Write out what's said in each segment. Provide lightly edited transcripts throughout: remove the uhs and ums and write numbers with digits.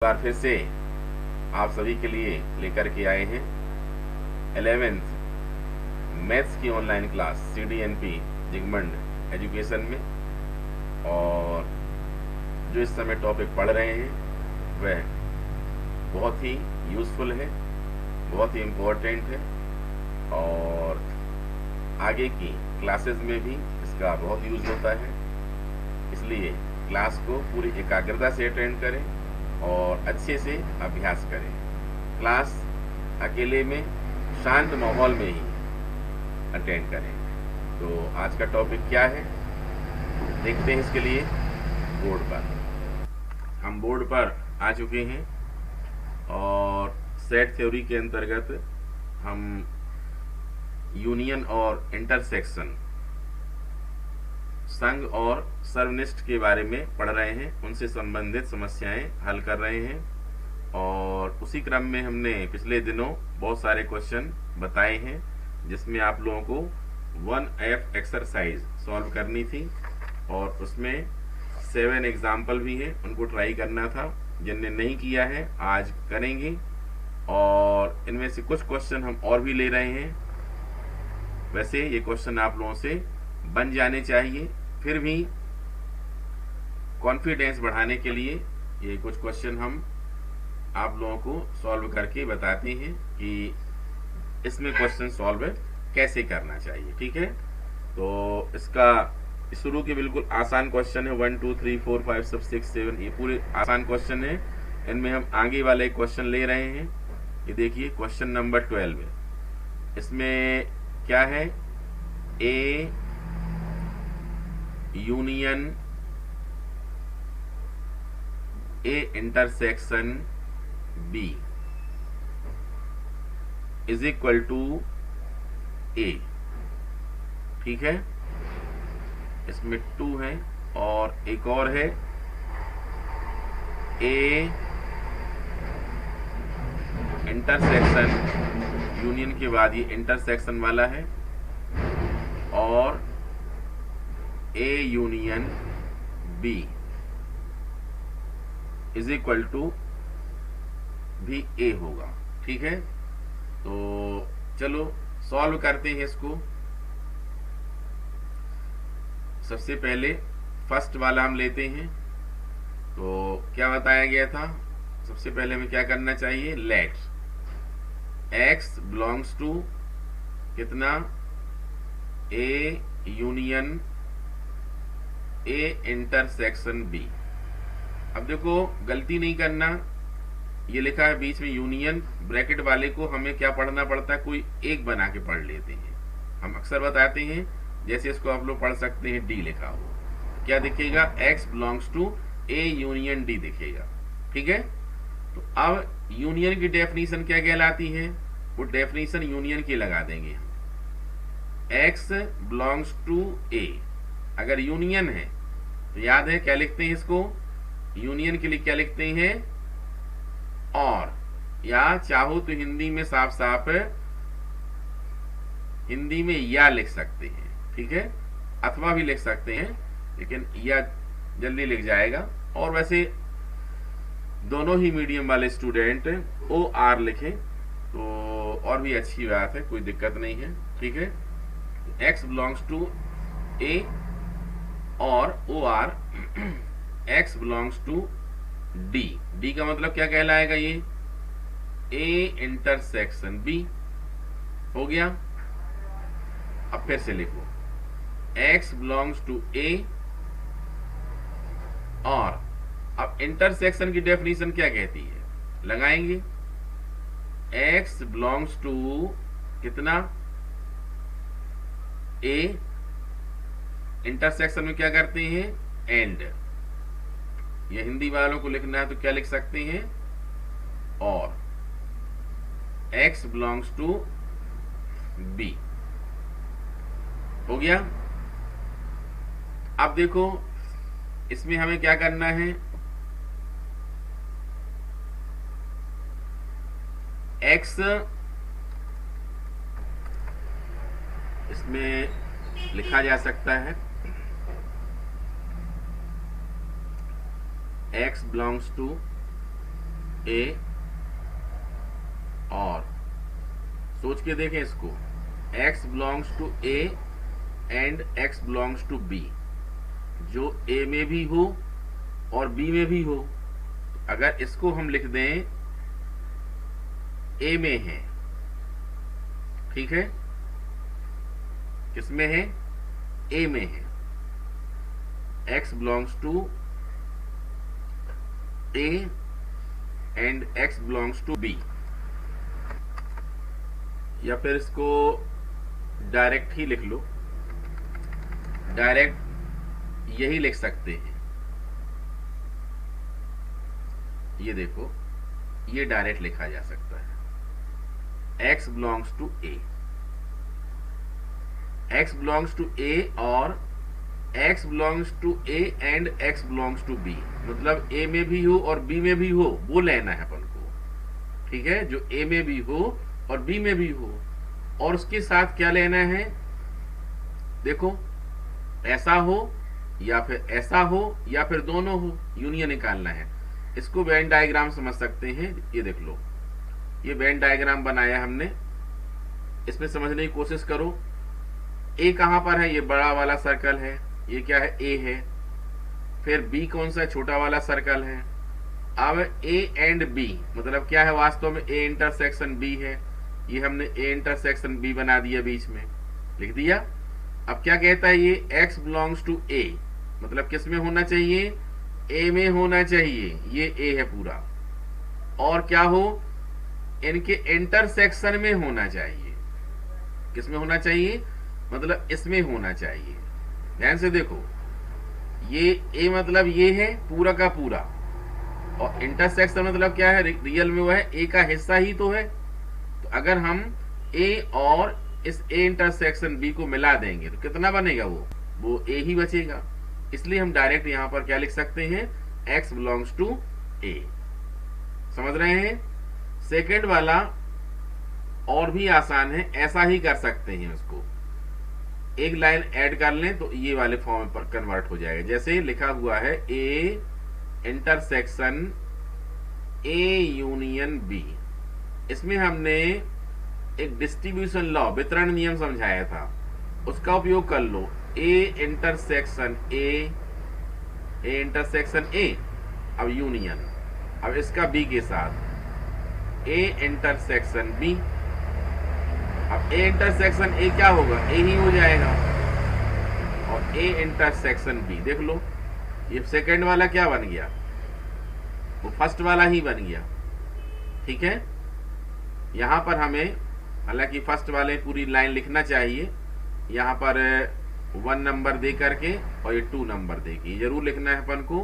बार फिर से आप सभी के लिए लेकर के आए हैं 11th मैथ्स की ऑनलाइन क्लास CDNP जिगमंड एजुकेशन में। और जो इस समय टॉपिक पढ़ रहे हैं वह बहुत ही यूज़फुल है, बहुत ही इम्पोर्टेंट है और आगे की क्लासेस में भी इसका बहुत यूज़ होता है। इसलिए क्लास को पूरी एकाग्रता से अटेंड करें और अच्छे से अभ्यास करें। क्लास अकेले में शांत माहौल में ही अटेंड करें। तो आज का टॉपिक क्या है देखते हैं। इसके लिए बोर्ड पर हम बोर्ड पर आ चुके हैं और सेट थ्योरी के अंतर्गत हम यूनियन और इंटरसेक्शन, संघ और सर्वनिष्ठ के बारे में पढ़ रहे हैं, उनसे संबंधित समस्याएं हल कर रहे हैं। और उसी क्रम में हमने पिछले दिनों बहुत सारे क्वेश्चन बताए हैं जिसमें आप लोगों को 1F एक्सरसाइज सॉल्व करनी थी और उसमें 7 एग्जाम्पल भी हैं, उनको ट्राई करना था। जिनने नहीं किया है आज करेंगे और इनमें से कुछ क्वेश्चन हम और भी ले रहे हैं। वैसे ये क्वेश्चन आप लोगों से बन जाने चाहिए, फिर भी कॉन्फिडेंस बढ़ाने के लिए ये कुछ क्वेश्चन हम आप लोगों को सॉल्व करके बताते हैं कि इसमें क्वेश्चन सॉल्व कैसे करना चाहिए। ठीक है, तो इसका शुरू के बिल्कुल आसान क्वेश्चन है। 1 2 3 4 5 6 7 ये पूरे आसान क्वेश्चन है। इनमें हम आगे वाले क्वेश्चन ले रहे हैं। ये देखिए क्वेश्चन नंबर 12 है। इसमें क्या है, A union A intersection B is equal to A. ठीक है, इसमें 2 है और एक और है ए इंटरसेक्शन, यूनियन के बाद ये इंटरसेक्शन वाला है, और A union B is equal to भी ए होगा। ठीक है, तो चलो सॉल्व करते हैं इसको। सबसे पहले फर्स्ट वाला हम लेते हैं। तो क्या बताया गया था, सबसे पहले हमें क्या करना चाहिए, लेट x बिलोंग्स टू कितना, A union A intersection B. अब देखो गलती नहीं करना, ये लिखा है बीच में यूनियन, ब्रैकेट वाले को हमें क्या पढ़ना पड़ता है, कोई एक बना के पढ़ लेते हैं। हम अक्सर बताते हैं, जैसे इसको आप लोग पढ़ सकते हैं डी लिखा हो, क्या दिखेगा, x belongs to A union D दिखेगा। ठीक है, तो अब यूनियन की डेफिनेशन क्या कहलाती है, वो डेफिनेशन यूनियन की लगा देंगे हम। x बिलोंग्स टू ए, अगर यूनियन है तो याद है क्या लिखते हैं इसको, यूनियन के लिए क्या लिखते हैं, और, या चाहो तो हिंदी में साफ साफ हिंदी में या लिख सकते हैं। ठीक है, अथवा भी लिख सकते हैं, लेकिन या जल्दी लिख जाएगा। और वैसे दोनों ही मीडियम वाले स्टूडेंट OR लिखें तो और भी अच्छी बात है, कोई दिक्कत नहीं है। ठीक है, x बिलोंग्स टू ए और OR x belongs to D. D का मतलब क्या कहलाएगा, ये ए इंटरसेक्शन बी हो गया। अब फिर से लिखो, x बिलोंग्स टू ए, और अब इंटरसेक्शन की डेफिनेशन क्या कहती है, लगाएंगे x बिलोंग्स टू कितना, ए, इंटरसेक्शन में क्या करते हैं, एंड। ये हिंदी वालों को लिखना है तो क्या लिख सकते हैं, और x बिलोंग्स टू बी हो गया। अब देखो इसमें हमें क्या करना है, x इसमें लिखा जा सकता है x belongs to ए, और सोच के देखें इसको, x belongs to A and x belongs to B, जो a में भी हो और b में भी हो। अगर इसको हम लिख दें a में है, ठीक है, किसमें है, a में है, x belongs to a and x belongs to b, या फिर इसको डायरेक्ट ही लिख लो, डायरेक्ट यही लिख सकते हैं। ये देखो, ये डायरेक्ट लिखा जा सकता है, x belongs to a, x belongs to a और x belongs to a and x belongs to b, मतलब a में भी हो और b में भी हो, वो लेना है अपन को, ठीक है, जो a में भी हो और b में भी हो। और उसके साथ क्या लेना है, देखो, ऐसा हो या फिर ऐसा हो या फिर दोनों हो, यूनियन निकालना है। इसको वेन डायग्राम समझ सकते हैं। ये देख लो, ये वेन डायग्राम बनाया हमने, इसमें समझने की कोशिश करो। ए कहां पर है, ये बड़ा वाला सर्कल है, ये क्या है, ए है। फिर बी कौन सा, छोटा वाला सर्कल है। अब ए एंड बी मतलब क्या है, वास्तव में ए इंटरसेक्शन बी है, ये हमने ए इंटरसेक्शन बी बना दिया, बीच में लिख दिया। अब क्या कहता है, ये x बिलोंग्स टू a, मतलब किस में होना चाहिए, a में होना चाहिए, ये a है पूरा, और क्या हो, इनके इंटरसेक्शन में होना चाहिए। किस में होना चाहिए, मतलब इसमें होना चाहिए। ध्यान से देखो, ये a मतलब ये है पूरा का पूरा, और इंटरसेक्शन मतलब क्या है, रियल में वो है a का हिस्सा ही तो है। तो अगर हम a और इस a इंटरसेक्शन b को मिला देंगे तो कितना बनेगा, वो a ही बचेगा। इसलिए हम डायरेक्ट यहां पर क्या लिख सकते हैं, x बिलोंग्स टू a। समझ रहे हैं। सेकंड वाला और भी आसान है, ऐसा ही कर सकते हैं, उसको एक लाइन ऐड कर लें तो ये वाले फॉर्म पर कन्वर्ट हो जाएगा। जैसे लिखा हुआ है a intersection a union b, इसमें हमने एक डिस्ट्रीब्यूशन लॉ, वितरण नियम समझाया था, उसका उपयोग कर लो। a इंटरसेक्शन a, अब यूनियन, अब इसका b के साथ a इंटरसेक्शन b। अब a इंटरसेक्शन a क्या होगा, a ही हो जाएगा, और a इंटरसेक्शन b, देख लो ये सेकंड वाला क्या बन गया, वो फर्स्ट वाला ही बन गया, ठीक है। यहां पर हमें हालांकि फर्स्ट वाले पूरी लाइन लिखना चाहिए, यहाँ पर 1 नंबर दे करके और ये 2 नंबर दे के जरूर लिखना है अपन को।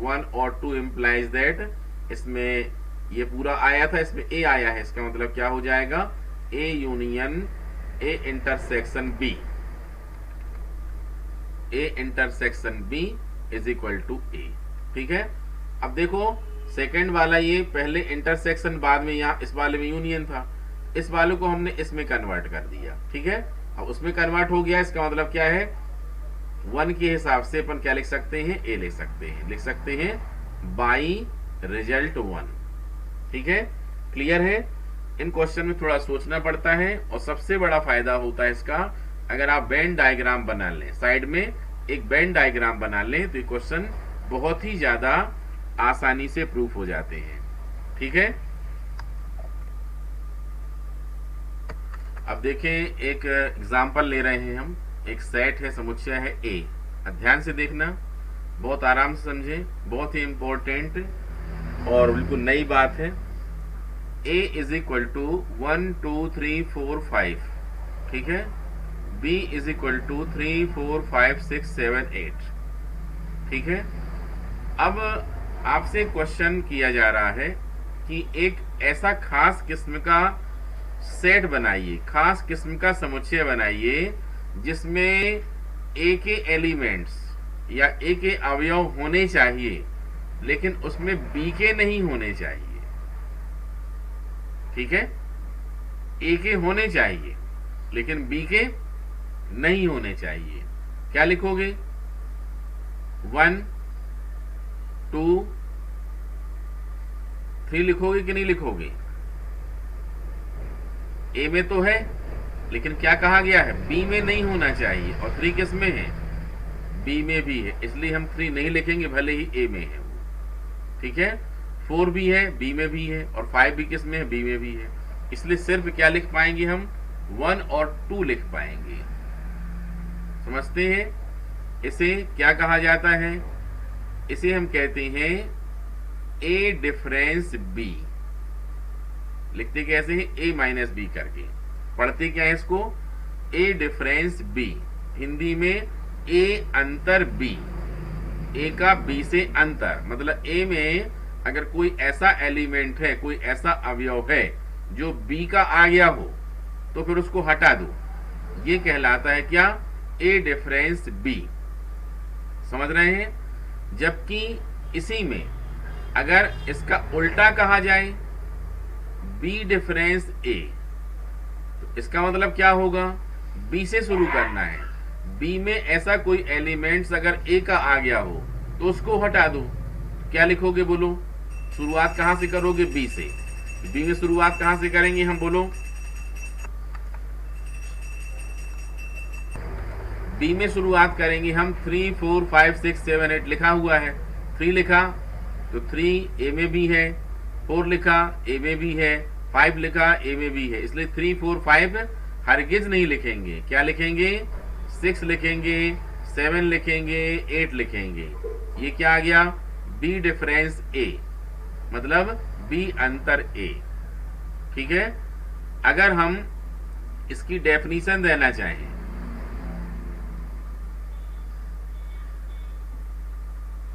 1 और 2 इम्प्लाइज दैट, इसमें ये पूरा आया था, इसमें ए आया है, इसका मतलब क्या हो जाएगा, A union A intersection B, A intersection B is equal to A, ठीक है। अब देखो सेकंड वाला ये पहले इंटरसेक्शन, बाद में यहाँ इस वाले में यूनियन था, इस वाले को हमने इसमें कन्वर्ट कर दिया, ठीक है। अब उसमें कन्वर्ट हो गया, इसका मतलब क्या है, 1 के हिसाब से अपन क्या लिख सकते हैं, ए लिख सकते हैं बाई रिजल्ट 1, ठीक है। क्लियर है। इन क्वेश्चन में थोड़ा सोचना पड़ता है, और सबसे बड़ा फायदा होता है इसका, अगर आप वेन डायग्राम बना लें, साइड में एक वेन डायग्राम बना लें, तो ये क्वेश्चन बहुत ही ज्यादा आसानी से प्रूफ हो जाते हैं, ठीक है। अब देखें, एक एग्जाम्पल ले रहे हैं हम, एक सेट है, समुच्चय है ए। ध्यान से देखना, बहुत आराम से समझें, बहुत ही इंपॉर्टेंट और बिल्कुल नई बात है। a इज इक्वल टू 1 2 3 4 5, ठीक है। b इज इक्वल टू 3 4 5 6 7 8, ठीक है। अब आपसे क्वेश्चन किया जा रहा है कि एक ऐसा खास किस्म का सेट बनाइए, खास किस्म का समुच्चय बनाइए, जिसमें a के एलिमेंट्स या a के अवयव होने चाहिए, लेकिन उसमें b के नहीं होने चाहिए, ठीक है। a के होने चाहिए लेकिन b के नहीं होने चाहिए। क्या लिखोगे, 1 2 3 लिखोगे कि नहीं लिखोगे? ए में तो है, लेकिन क्या कहा गया है? बी में नहीं होना चाहिए। और 3 किस में है? बी में भी है, इसलिए हम 3 नहीं लिखेंगे, भले ही ए में है वो। ठीक है, 4 भी है, बी में भी है, और 5 भी किस में है? बी में भी है। इसलिए सिर्फ क्या लिख पाएंगे हम? 1 और 2 लिख पाएंगे। समझते हैं? इसे क्या कहा जाता है? इसे हम कहते हैं ए डिफरेंस बी। लिखते कैसे हैं? ए माइनस बी करके। पढ़ते क्या है इसको? ए डिफरेंस बी। हिंदी में ए अंतर बी। ए का बी से अंतर, मतलब ए में अगर कोई ऐसा एलिमेंट है, कोई ऐसा अवयव है जो बी का आ गया हो, तो फिर उसको हटा दो। ये कहलाता है क्या? ए डिफरेंस बी। समझ रहे हैं? जबकि इसी में अगर इसका उल्टा कहा जाए, बी डिफरेंस ए, तो इसका मतलब क्या होगा? बी से शुरू करना है। बी में ऐसा कोई एलिमेंट्स अगर ए का आ गया हो तो उसको हटा दो। क्या लिखोगे बोलो? शुरुआत कहां से करोगे? बी से। बी में शुरुआत कहां से करेंगे हम? बोलो। बी में शुरुआत करेंगे हम 3 4 5 6 7 8 लिखा हुआ है। 3 लिखा तो 3 ए में भी है, 4 लिखा ए में भी है, 5 लिखा ए में भी है। इसलिए 3 4 5 हरगिज नहीं लिखेंगे। क्या लिखेंगे? 6 लिखेंगे, 7 लिखेंगे, 8 लिखेंगे। ये क्या आ गया? बी डिफरेंस ए, मतलब बी अंतर ए। ठीक है, अगर हम इसकी डेफिनेशन देना चाहें,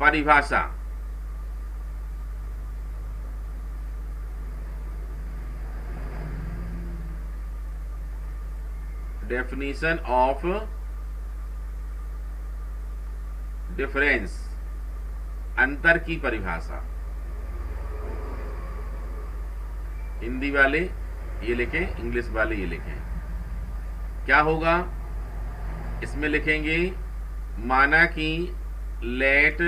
परिभाषा, डेफिनेशन ऑफ डिफरेंस, अंतर की परिभाषा। हिंदी वाले ये लिखें, इंग्लिश वाले ये लिखें। क्या होगा? इसमें लिखेंगे माना कि let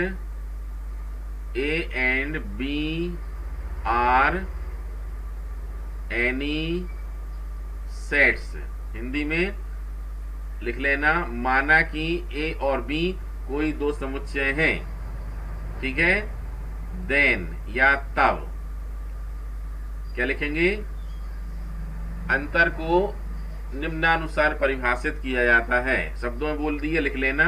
A and B are any sets. Hindi में लिख लेना, माना कि ए और बी कोई दो समुच्चय हैं। ठीक है, देन या तब क्या लिखेंगे? अंतर को निम्नानुसार परिभाषित किया जाता है। शब्दों में बोल दिए, लिख लेना।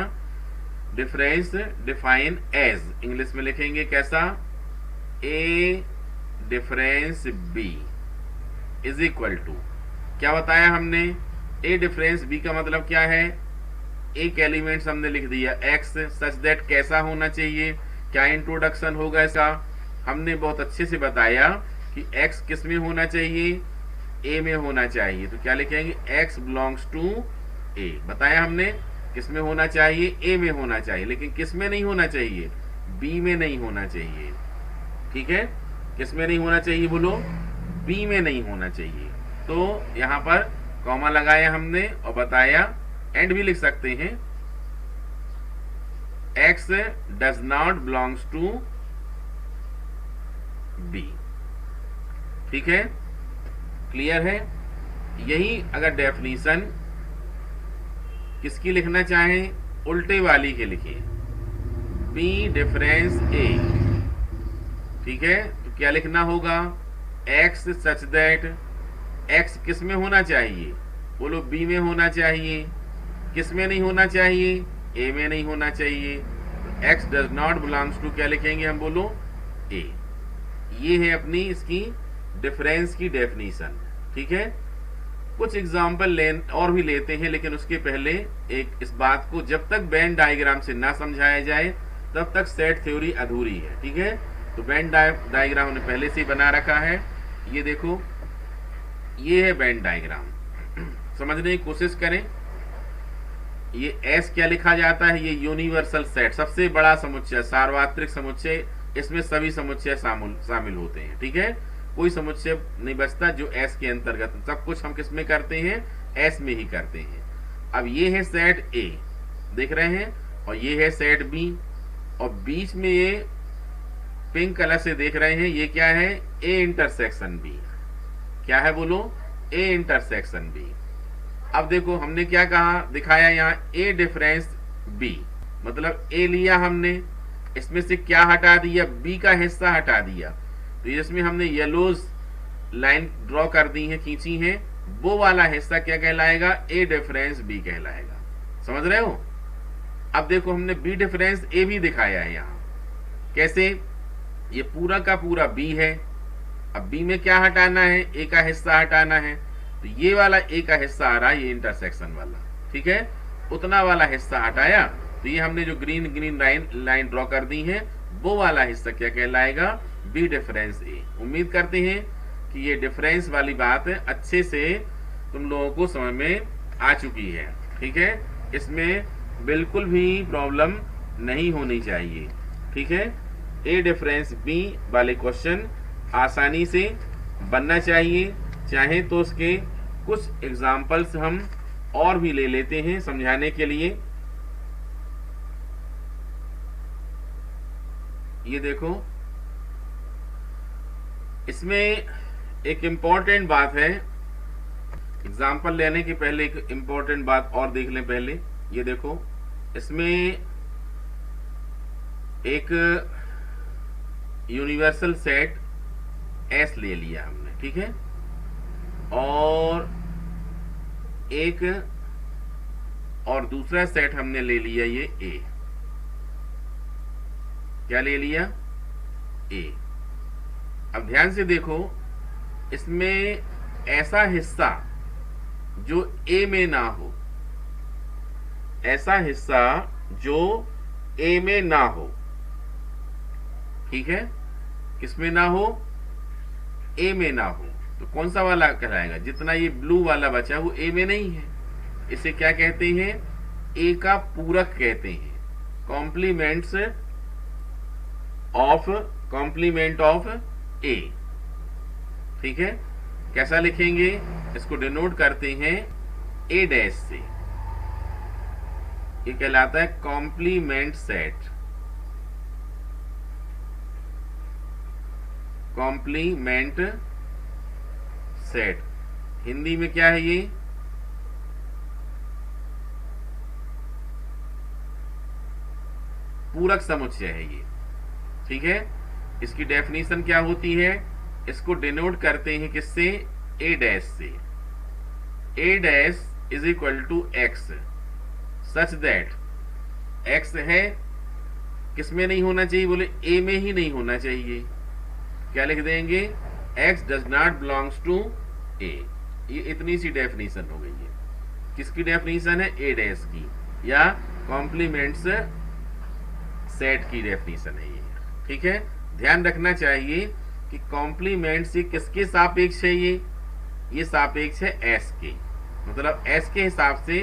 डिफरेंस डिफाइन एज, इंग्लिश में लिखेंगे कैसा? A difference B is equal to, क्या बताया हमने? ए डिफरेंस बी का मतलब क्या है? एक एलिमेंट्स हमने लिख दिया एक्स, सच दैट कैसा होना चाहिए? क्या इंट्रोडक्शन होगा इसका? हमने बहुत अच्छे से बताया कि x किस में होना चाहिए? a में होना चाहिए। तो क्या लिखेंगे? x belongs to a। बताया हमने किस में होना चाहिए? a में होना चाहिए, लेकिन किस में नहीं होना चाहिए? b में नहीं होना चाहिए। ठीक है, किस में नहीं होना चाहिए बोलो? b में नहीं होना चाहिए। तो यहां पर कॉमा लगाया हमने और बताया, एंड भी लिख सकते हैं, x does not belongs to b। ठीक है, क्लियर है? यही अगर डेफिनेशन किसकी लिखना चाहें, उल्टे वाली के लिखिए, बी डिफरेंस ए। ठीक है, तो क्या लिखना होगा? एक्स सच दैट, एक्स किस में होना चाहिए? बोलो बी में होना चाहिए। किस में नहीं होना चाहिए? ए में नहीं होना चाहिए। तो X does not belongs to, क्या लिखेंगे हम? बोलो ए। ये है अपनी इसकी डिफरेंस की डेफिनेशन। ठीक है, कुछ एग्जाम्पल और भी लेते हैं, लेकिन उसके पहले एक इस बात को, जब तक वेन डायग्राम से ना समझाया जाए तब तक सेट थ्योरी अधूरी है। ठीक है, तो वेन डायग्राम हमने पहले से ही बना रखा है। ये देखो, ये है वेन डायग्राम। समझने की कोशिश करें। ये एस क्या लिखा जाता है? ये यूनिवर्सल सेट, सबसे बड़ा समुच्चय, सार्वत्रिक समुच्चय। इसमें सभी समुच्चय शामिल होते हैं। ठीक है, कोई समुच्चय नहीं बचता जो एस के अंतर्गत। सब कुछ हम किस में करते हैं? एस में ही करते हैं। अब ये है सेट ए, देख रहे हैं, और ये है सेट बी, और बीच में ये पिंक कलर से देख रहे हैं, ये क्या है, ए इंटरसेक्शन बी। क्या है बोलो, ए इंटरसेक्शन बी। अब देखो हमने क्या कहा, दिखाया यहाँ ए डिफरेंस बी, मतलब ए लिया हमने, इसमें से क्या हटा दिया, बी का हिस्सा हटा दिया। तो इसमें हमने येलोज लाइन ड्रॉ कर दी है, खींची है, वो वाला हिस्सा क्या कहलाएगा, ए डिफरेंस बी कहलाएगा। समझ रहे हो। अब देखो हमने बी डिफरेंस ए भी दिखाया है यहाँ, कैसे, ये पूरा का पूरा बी है, अब बी में क्या हटाना है, ए का हिस्सा हटाना है, तो ये वाला ए का हिस्सा आ रहा है, ये इंटरसेक्शन वाला, ठीक है, उतना वाला हिस्सा हटाया, तो ये हमने जो ग्रीन ग्रीन लाइन ड्रॉ कर दी है, वो वाला हिस्सा क्या कहलाएगा, बी डिफरेंस ए। उम्मीद करते हैं कि ये डिफरेंस वाली बात अच्छे से तुम लोगों को समझ में आ चुकी है, ठीक है, इसमें बिल्कुल भी प्रॉब्लम नहीं होनी चाहिए, ठीक है। ए डिफरेंस बी वाले क्वेश्चन आसानी से बनना चाहिए। चाहे तो उसके कुछ एग्जाम्पल्स हम और भी ले लेते हैं समझाने के लिए। ये देखो, इसमें एक इम्पॉर्टेंट बात है, एग्जाम्पल लेने के पहले एक इम्पॉर्टेंट बात और देख लें पहले। ये देखो, इसमें एक यूनिवर्सल सेट एस ले लिया हमने, ठीक है, और एक और दूसरा सेट हमने ले लिया ये ए। क्या ले लिया, ए। अब ध्यान से देखो, इसमें ऐसा हिस्सा जो ए में ना हो, ऐसा हिस्सा जो ए में ना हो, ठीक है, किसमें ना हो, ए में ना हो, तो कौन सा वाला कहलाएगा, जितना ये ब्लू वाला बचा वो ए में नहीं है, इसे क्या कहते हैं, ए का पूरक कहते हैं, कॉम्प्लीमेंट ऑफ ए, ठीक है। कैसा लिखेंगे, इसको डिनोट करते हैं ए डैश से, ये कहलाता है complement set, complement set. Hindi में क्या है ये, पूरक समुच्चय है ये, ठीक है। इसकी डेफिनेशन क्या होती है, इसको डिनोट करते हैं किससे, ए डैश से। A dash is equal to x such that x है, किसमें नहीं होना चाहिए, बोले ए में ही नहीं होना चाहिए। क्या लिख देंगे, x does not belongs to A. ये इतनी सी डेफिनेशन हो गई है। किसकी डेफिनेशन है, ए डैश की, या कॉम्प्लीमेंट्स सेट की डेफिनेशन है ये, ठीक है। ध्यान रखना चाहिए कि कॉम्प्लीमेंट से किसके सापेक्ष है ये सापेक्ष है एस के, मतलब एस के हिसाब से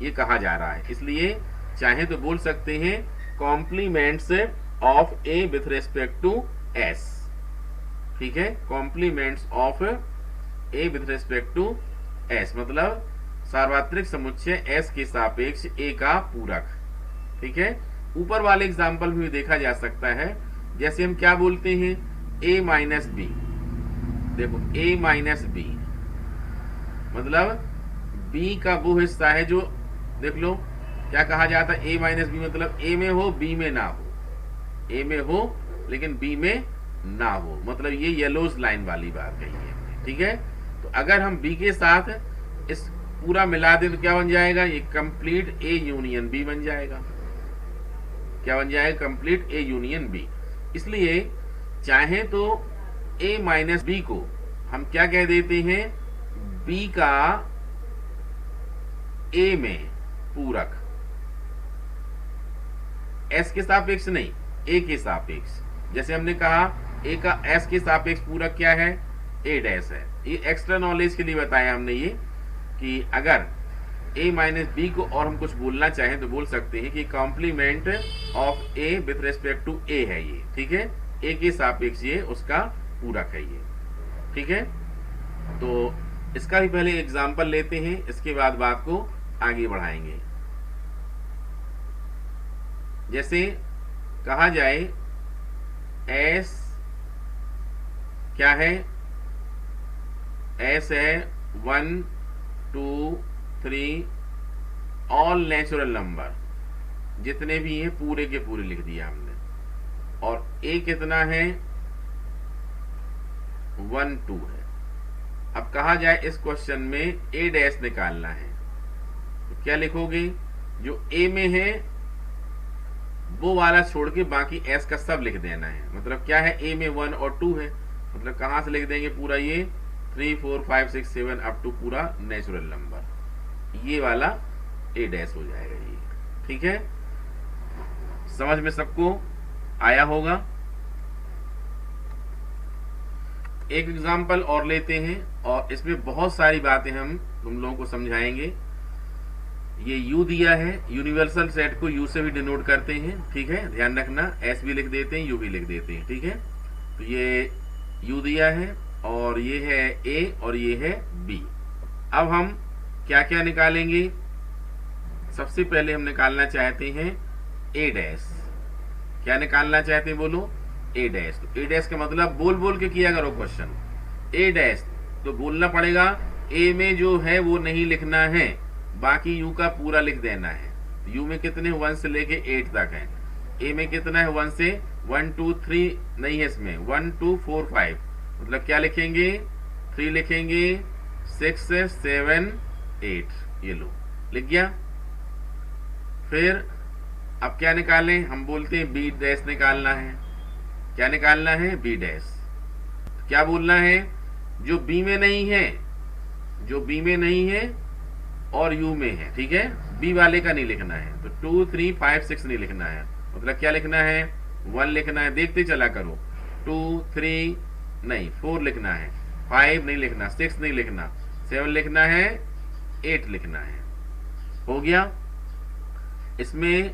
ये कहा जा रहा है, इसलिए चाहे तो बोल सकते हैं complements of A with respect to S, ठीक है, complements of A with respect to S, मतलब सार्वत्रिक समुच्चय एस के सापेक्ष ए का पूरक, ठीक है। ऊपर वाले एग्जाम्पल में देखा जा सकता है, जैसे हम क्या बोलते हैं, a माइनस बी, देखो a माइनस बी मतलब b का वो हिस्सा है जो, देख लो क्या कहा जाता है, a माइनस बी मतलब a में हो b में ना हो, a में हो लेकिन b में ना हो, मतलब ये येलोज लाइन वाली बात कही है, ठीक है। तो अगर हम b के साथ इस पूरा मिला दें तो क्या बन जाएगा, ये कंप्लीट a यूनियन b बन जाएगा। क्या बन जाएगा, कंप्लीट a यूनियन b। इसलिए चाहे तो a माइनस बी को हम क्या कह देते हैं, b का a में पूरक, s के सापेक्ष नहीं, a के सापेक्ष। जैसे हमने कहा a का s के सापेक्ष पूरक क्या है, a डैश है। ये एक्स्ट्रा नॉलेज के लिए बताया हमने ये, कि अगर a माइनस बी को और हम कुछ बोलना चाहें तो बोल सकते हैं कि complement of a with respect to a है ये, ठीक है, a के सापेक्ष ये उसका पूरक है ये, ठीक है। तो इसका भी पहले एग्जांपल लेते हैं, इसके बाद बात को आगे बढ़ाएंगे। जैसे कहा जाए एस क्या है, एस है 1 2 3 ऑल नेचुरल नंबर, जितने भी हैं पूरे के पूरे लिख दिया हमने। और ए कितना है, 1 2 है। अब कहा जाए इस क्वेश्चन में ए डैश निकालना है, तो क्या लिखोगे, जो ए में है वो वाला छोड़ के बाकी एस का सब लिख देना है। मतलब क्या है, ए में 1 और 2 है, मतलब कहां से लिख देंगे पूरा ये 3 4 5 6 7 अप टू पूरा नेचुरल नंबर, ये वाला ए डैश हो जाएगा ये। ठीक है, समझ में सबको आया होगा। एक एग्जाम्पल और लेते हैं और इसमें बहुत सारी बातें हम तुम लोगों को समझाएंगे। ये यू दिया है, यूनिवर्सल सेट को यू से भी डिनोट करते हैं, ठीक है, ध्यान रखना, एस भी लिख देते हैं, यू भी लिख देते हैं, ठीक है। तो ये यू दिया है और ये है ए और ये है बी। अब हम क्या क्या निकालेंगे, सबसे पहले हम निकालना चाहते हैं ए डैश। क्या निकालना चाहते हैं बोलो, ए डैश। तो ए डैश का मतलब बोल बोल के किया करो क्वेश्चन। ए डैश तो बोलना पड़ेगा, ए में जो है वो नहीं लिखना है, बाकी यू का पूरा लिख देना है। यू में कितने 1 से लेके 8 तक है, ए में कितना है 1 से 1 2 3 नहीं है इसमें, 1 2 4 5, मतलब क्या लिखेंगे 3 लिखेंगे, 6 7 8, ये लो लिख गया। फिर अब क्या निकालें, हम बोलते हैं बी डैश निकालना है। क्या निकालना है, बी डैश। क्या बोलना है, जो बी में नहीं है, जो बी में नहीं है और यू में है, ठीक है, बी वाले का नहीं लिखना है। तो 2 3 5 6 नहीं लिखना है, मतलब क्या लिखना है 1 लिखना है, देखते चला करो, 2 3 नहीं 4 लिखना है, 5 नहीं लिखना, 6 नहीं लिखना, 7 लिखना है, 8 लिखना है। हो गया। इसमें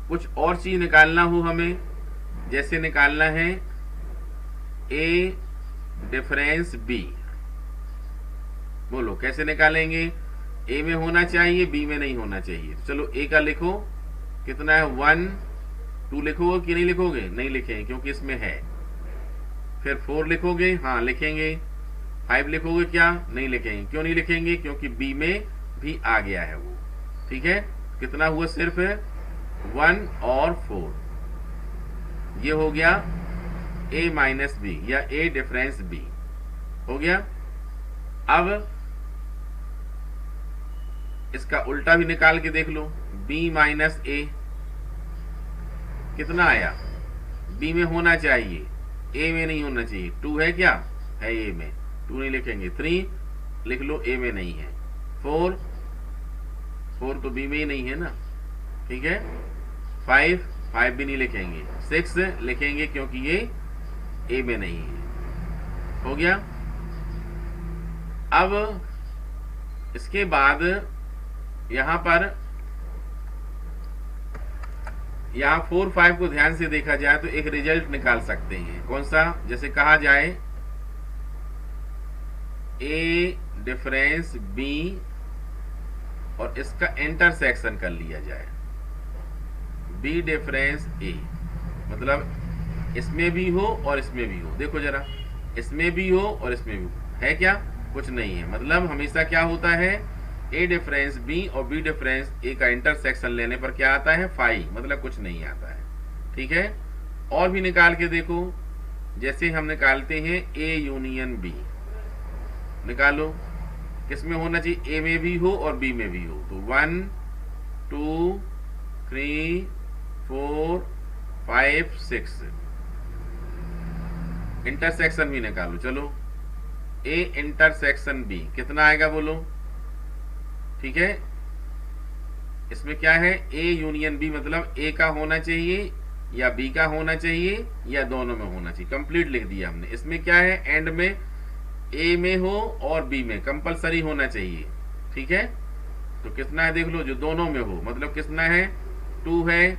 कुछ और चीज निकालना हो हमें, जैसे निकालना है ए डिफरेंस बी। बोलो कैसे निकालेंगे, ए में होना चाहिए, बी में नहीं होना चाहिए। तो चलो ए का लिखो, कितना है 1 2 लिखोगे कि नहीं लिखोगे, नहीं लिखेंगे क्योंकि इसमें है। फिर 4 लिखोगे, हाँ लिखेंगे। 5 लिखोगे क्या, नहीं लिखेंगे। क्यों नहीं लिखेंगे, क्योंकि बी में भी आ गया है वो, ठीक है। कितना हुआ, सिर्फ 1 और 4, ये हो गया ए माइनस बी या ए डिफरेंस बी, हो गया। अब इसका उल्टा भी निकाल के देख लो, b माइनस ए कितना आया, b में होना चाहिए, a में नहीं होना चाहिए। 2 है क्या, है a में, 2 नहीं लिखेंगे। 3 लिख लो, a में नहीं है। 4 तो b में ही नहीं है ना, ठीक है। 5 भी नहीं लिखेंगे। 6 लिखेंगे क्योंकि ये a में नहीं है, हो गया। अब इसके बाद यहां पर, यहां 4 5 को ध्यान से देखा जाए तो एक रिजल्ट निकाल सकते हैं। कौन सा, जैसे कहा जाए ए डिफरेंस बी और इसका इंटरसेक्शन कर लिया जाए, बी डिफरेंस ए, मतलब इसमें भी हो और इसमें भी हो। देखो जरा, इसमें भी हो और इसमें भी हो, है क्या, कुछ नहीं है। मतलब हमेशा क्या होता है, ए डिफरेंस बी और बी डिफरेंस ए का इंटरसेक्शन लेने पर क्या आता है, 5, मतलब कुछ नहीं आता है, ठीक है। और भी निकाल के देखो, जैसे हम निकालते हैं ए यूनियन बी, निकालो, किसमें होना चाहिए, ए में भी हो और बी में भी हो। तो 1 2 3 4 5 6, इंटरसेक्शन भी निकालो। चलो, ए इंटरसेक्शन बी कितना आएगा बोलो, ठीक है। इसमें क्या है, ए यूनियन बी, मतलब ए का होना चाहिए या बी का होना चाहिए या दोनों में होना चाहिए। कंप्लीट लिख दिया हमने। इसमें क्या है, एंड में ए में हो और बी में कंपलसरी होना चाहिए, ठीक है। तो कितना है देख लो, जो दोनों में हो, मतलब कितना है 2 है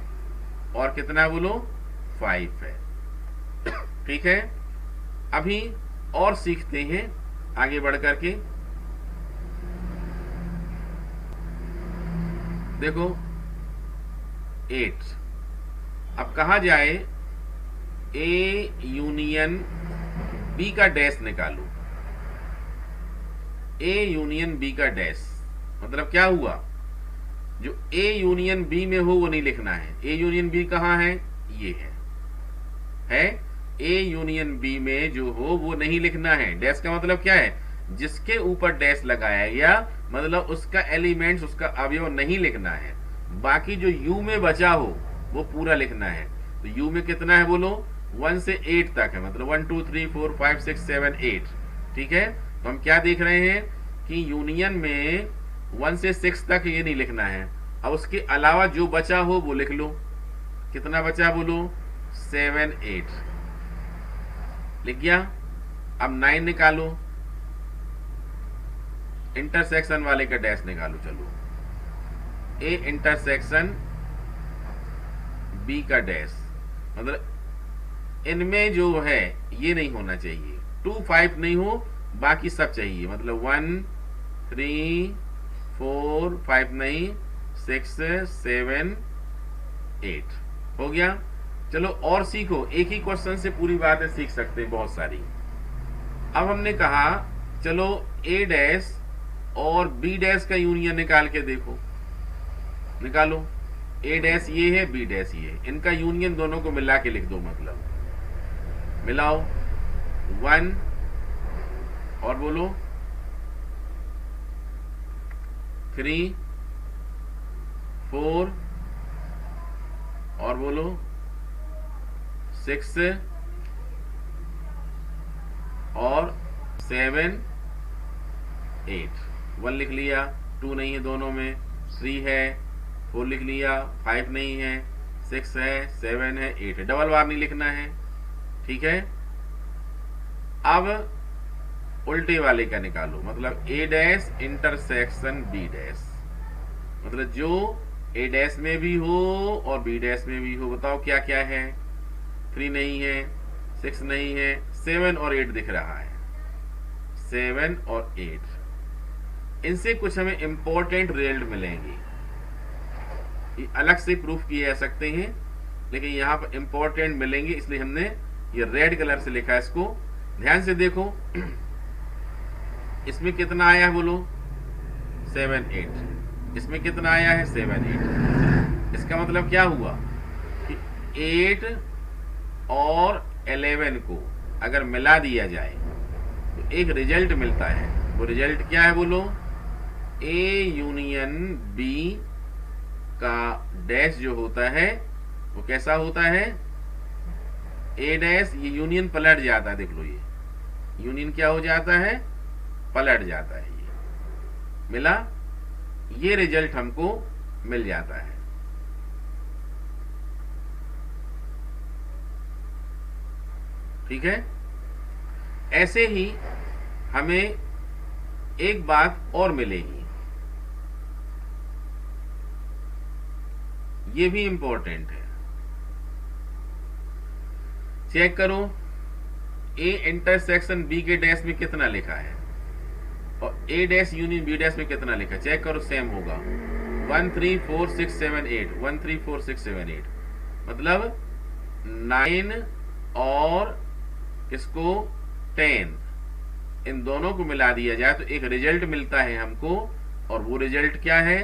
और कितना बोलो 5 है, ठीक है। अभी और सीखते हैं आगे बढ़ करके। देखो 8, अब कहा जाए ए यूनियन बी का डैश निकालो। ए यूनियन बी का डैश मतलब क्या हुआ, जो ए यूनियन बी में हो वो नहीं लिखना है। ए यूनियन बी कहाँ है, ये है ए यूनियन बी में जो हो वो नहीं लिखना है। डैश का मतलब क्या है, जिसके ऊपर डैश लगाया गया मतलब उसका एलिमेंट्स, उसका अवयव नहीं लिखना है। बाकी जो यू में बचा हो वो पूरा लिखना है। तो यू में कितना है बोलो, 1 से 8 तक है, मतलब 1 2 3 4 5 6 7 8। ठीक है, तो हम क्या देख रहे हैं कि यूनियन में 1 से 6 तक ये नहीं लिखना है। अब उसके अलावा जो बचा हो वो लिख लो। कितना बचा बोलो, 7 8 लिख गया। अब 9 निकालो, इंटरसेक्शन वाले का डैश निकालो। चलो, ए इंटरसेक्शन बी का डैश मतलब इनमें जो है ये नहीं होना चाहिए, 2 5 नहीं हो, बाकी सब चाहिए। मतलब 1 3 4 5 नहीं, 6 7 8 हो गया। चलो और सीखो, एक ही क्वेश्चन से पूरी बातें सीख सकते हैं बहुत सारी। अब हमने कहा चलो ए डैश और बी डैश का यूनियन निकाल के देखो। निकालो, ए डैश ये है, बी डैश ये है, इनका यूनियन दोनों को मिला के लिख दो। मतलब मिलाओ 1 और बोलो 3 4 और बोलो 6 और 7 8। 1 लिख लिया, 2 नहीं है दोनों में, 3 है, 4 लिख लिया, 5 नहीं है, 6 है, 7 है, 8 है। डबल बार नहीं लिखना है। ठीक है, अब उल्टे वाले का निकालो। मतलब ए डैश इंटरसेक्शन बी डैश मतलब जो ए डैश में भी हो और बी डैश में भी हो। बताओ क्या क्या है, 3 नहीं है, 6 नहीं है, 7 और 8 दिख रहा है। 7 और 8, इनसे कुछ हमें इंपॉर्टेंट रिजल्ट मिलेंगे। ये अलग से प्रूफ किए जा सकते हैं, लेकिन यहाँ पर इंपॉर्टेंट मिलेंगे, इसलिए हमने ये रेड कलर से लिखा है। इसको ध्यान से देखो, इसमें कितना आया है बोलो, 7 8। इसमें कितना आया है, 7 8। इसका मतलब क्या हुआ कि 8 और 11 को अगर मिला दिया जाए तो एक रिजल्ट मिलता है। वो रिजल्ट क्या है बोलो, ए यूनियन बी का डैश जो होता है वो कैसा होता है, ए डैश, ये यूनियन पलट जाता है। देख लो, ये यूनियन क्या हो जाता है, पलट जाता है। ये मिला, ये रिजल्ट हमको मिल जाता है। ठीक है, ऐसे ही हमें एक बात और मिलेगी, ये भी इंपॉर्टेंट है। चेक करो, ए इंटरसेक्शन बी के डैश में कितना लिखा है और ए डैश यूनियन बी डैश में कितना लिखा है। चेक करो, सेम होगा। 1 3 4 6 7 8, 1 3 4 6 7 8 मतलब 9 और किसको, 10, इन दोनों को मिला दिया जाए तो एक रिजल्ट मिलता है हमको। और वो रिजल्ट क्या है,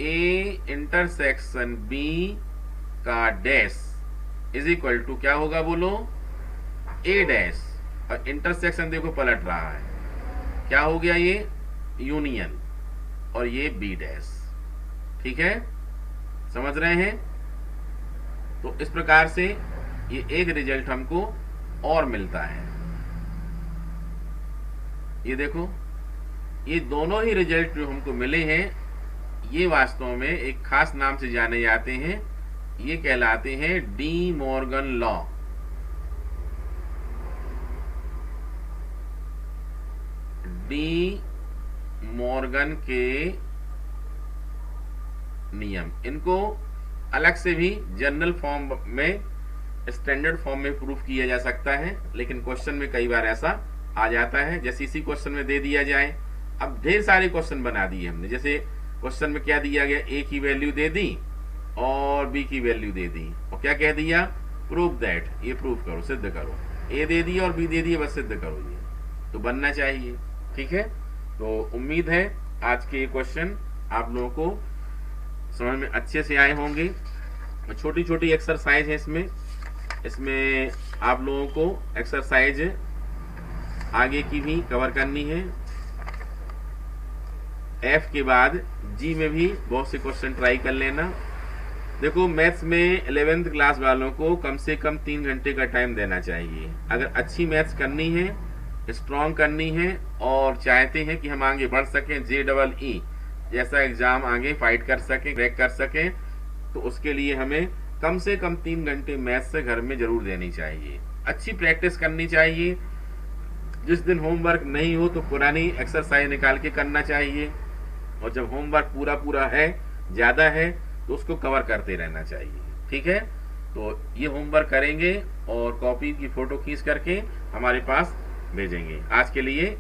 ए इंटरसेक्शन बी का डैश इज इक्वल टू क्या होगा बोलो, ए डैश, और इंटरसेक्शन देखो पलट रहा है, क्या हो गया ये, यूनियन, और ये बी डैश। ठीक है, समझ रहे हैं। तो इस प्रकार से ये एक रिजल्ट हमको और मिलता है। ये देखो, ये दोनों ही रिजल्ट जो हमको मिले हैं ये वास्तव में एक खास नाम से जाने जाते हैं। ये कहलाते हैं De Morgan law. De Morgan के नियम, इनको अलग से भी जनरल फॉर्म में, स्टैंडर्ड फॉर्म में प्रूफ किया जा सकता है, लेकिन क्वेश्चन में कई बार ऐसा आ जाता है। जैसे इसी क्वेश्चन में दे दिया जाए, अब ढेर सारे क्वेश्चन बना दिए हमने। जैसे क्वेश्चन में क्या दिया गया, ए की वैल्यू दे दी और बी की वैल्यू दे दी, और क्या कह दिया, प्रूव दैट, ये प्रूव करो, सिद्ध करो। ए दे दिए और बी दे दिए, बस सिद्ध करो, ये तो बनना चाहिए। ठीक है, तो उम्मीद है आज के क्वेश्चन आप लोगों को समझ में अच्छे से आए होंगे। छोटी छोटी एक्सरसाइज है इसमें आप लोगों को एक्सरसाइज आगे की भी कवर करनी है। एफ के बाद जी में भी बहुत से क्वेश्चन ट्राई कर लेना। देखो, मैथ्स में 11th क्लास वालों को कम से कम 3 घंटे का टाइम देना चाहिए। अगर अच्छी मैथ्स करनी है, स्ट्रॉन्ग करनी है और चाहते हैं कि हम आगे बढ़ सकें, JEE जैसा एग्जाम आगे फाइट कर सकें, क्रैक कर सकें, तो उसके लिए हमें कम से कम 3 घंटे मैथ्स से घर में जरूर देनी चाहिए। अच्छी प्रैक्टिस करनी चाहिए। जिस दिन होमवर्क नहीं हो तो पुरानी एक्सरसाइज निकाल के करना चाहिए, और जब होमवर्क पूरा है, ज्यादा है, तो उसको कवर करते रहना चाहिए। ठीक है, तो ये होमवर्क करेंगे और कॉपी की फोटो खींच करके हमारे पास भेजेंगे। आज के लिए